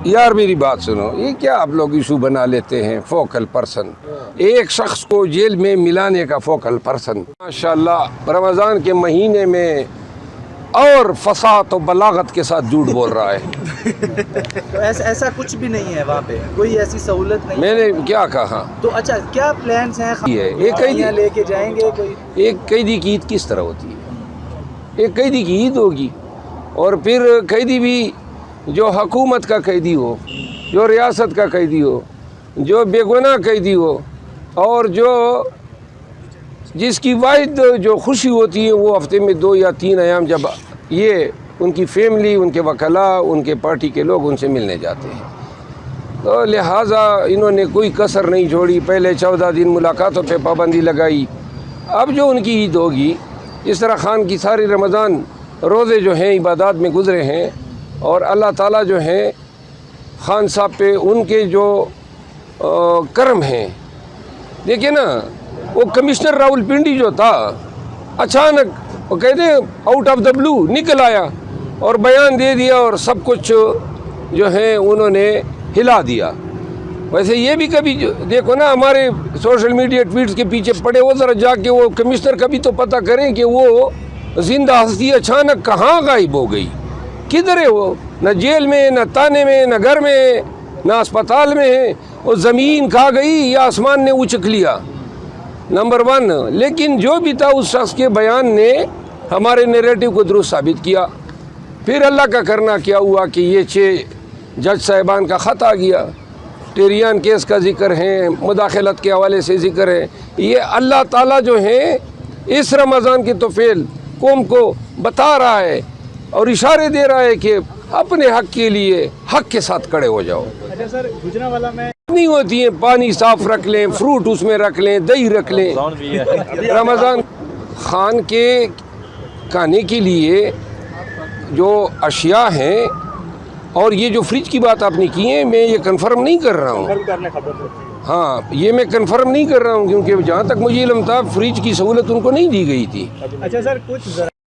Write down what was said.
यार मेरी बात सुनो, ये क्या आप लोग इशू बना लेते हैं फोकल पर्सन, एक शख्स को जेल में मिलाने का फोकल पर्सन। माशाल्लाह रमज़ान के महीने में और फसाद और बलागत के साथ झूठ बोल रहा है। तो ऐसा कुछ भी नहीं है वहाँ पे, कोई ऐसी सहूलत नहीं। मैंने क्या कहा? तो अच्छा क्या प्लान्स हैं? एक कैदी लेके जाएंगे कोई? एक कैदी की ईद किस तरह होती है? एक कैदी की ईद होगी, और फिर कैदी भी जो हुकूमत का कैदी हो, जो रियासत का कैदी हो, जो बेगुनाह कैदी हो, और जो जिसकी वाहिद जो खुशी होती है वो हफ्ते में 2 या 3 अयाम जब ये उनकी फैमिली, उनके वकला, उनके पार्टी के लोग उनसे मिलने जाते हैं, तो लिहाजा इन्होंने कोई कसर नहीं छोड़ी। पहले 14 दिन मुलाकातों पे पाबंदी लगाई, अब जो उनकी ईद होगी, इस तरह खान की सारी रमज़ान रोज़े जो हैं इबादत में गुज़रे हैं, और अल्लाह ताला जो हैं खान साहब पे उनके जो करम हैं। देखिए ना, वो कमिश्नर रावलपिंडी जो था, अचानक वो कहते आउट ऑफ द ब्लू निकल आया और बयान दे दिया, और सब कुछ जो है उन्होंने हिला दिया। वैसे ये भी कभी देखो ना, हमारे सोशल मीडिया ट्वीट्स के पीछे पड़े हो, ज़रा जाके वो कमिश्नर कभी तो पता करें कि वो जिंदा हस्ती अचानक कहाँ गायब हो गई, किधर है वो? न जेल में, न ताने में, न घर में, न अस्पताल में है। वो ज़मीन खा गई या आसमान ने उचक लिया, नंबर 1। लेकिन जो भी था उस शख्स के बयान ने हमारे नैरेटिव को दुरुस्त साबित किया। फिर अल्लाह का करना क्या हुआ कि ये 6 जज साहिबान का ख़त आ गया, टेरियान केस का ज़िक्र है, मुदाखलत के हवाले से ज़िक्र है। ये अल्लाह ताला जो है इस रमज़ान की तौफील कौम को बता रहा है और इशारे दे रहा है कि अपने हक़ के लिए हक़ के साथ खड़े हो जाओ। अच्छा सर, गुजरांवाला में नहीं होती है, पानी साफ रख लें, फ्रूट उसमें रख लें, दही रख लें। रमज़ान खान के खाने के लिए जो अशिया हैं, और ये जो फ्रिज की बात आपने की है, मैं ये कंफर्म नहीं कर रहा हूँ। हाँ, ये मैं कंफर्म नहीं कर रहा हूँ, क्योंकि जहाँ तक मुझे इल्म था फ्रिज की सहूलत उनको नहीं दी गई थी। अच्छा सर, कुछ